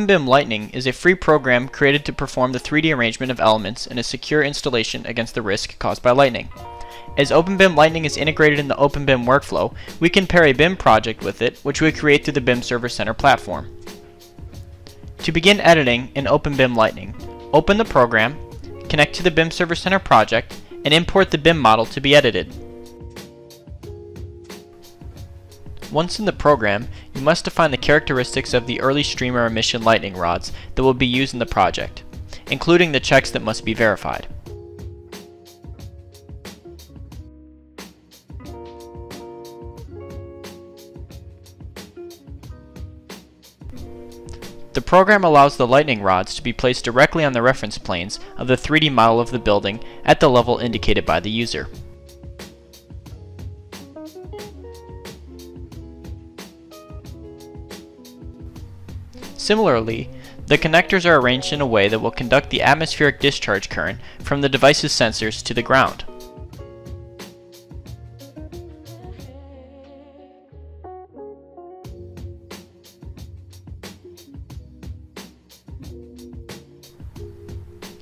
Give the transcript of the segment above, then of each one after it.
BIM Lightning is a free program created to perform the 3D arrangement of elements in a secure installation against the risk caused by lightning. As BIM Lightning is integrated in the BIM workflow, we can pair a BIM project with it, which we create through the BIMserver.center platform. To begin editing in BIM Lightning, open the program, connect to the BIMserver.center project, and import the BIM model to be edited. Once in the program, you must define the characteristics of the early streamer emission lightning rods that will be used in the project, including the checks that must be verified. The program allows the lightning rods to be placed directly on the reference planes of the 3D model of the building at the level indicated by the user. Similarly, the connectors are arranged in a way that will conduct the atmospheric discharge current from the device's sensors to the ground.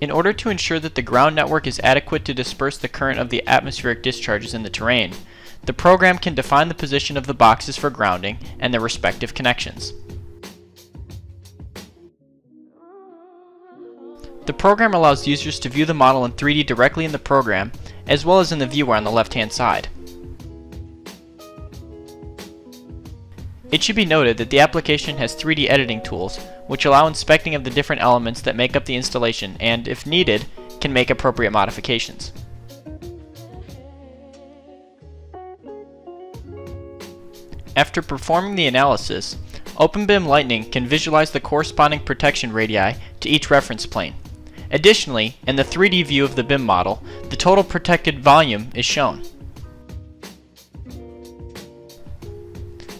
In order to ensure that the ground network is adequate to disperse the current of the atmospheric discharges in the terrain, the program can define the position of the boxes for grounding and their respective connections. The program allows users to view the model in 3D directly in the program, as well as in the viewer on the left-hand side. It should be noted that the application has 3D editing tools, which allow inspecting of the different elements that make up the installation and, if needed, can make appropriate modifications. After performing the analysis, BIM Lightning can visualize the corresponding protection radii to each reference plane. Additionally, in the 3D view of the BIM model, the total protected volume is shown.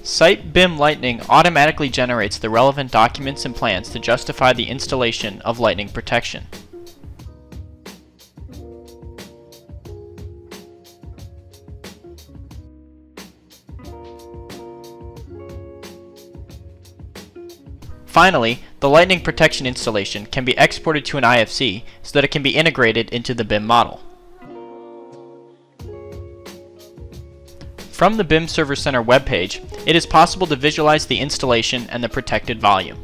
CYPE BIM Lightning automatically generates the relevant documents and plans to justify the installation of lightning protection. Finally, the lightning protection installation can be exported to an IFC so that it can be integrated into the BIM model. From the BIMserver.center webpage, it is possible to visualize the installation and the protected volume.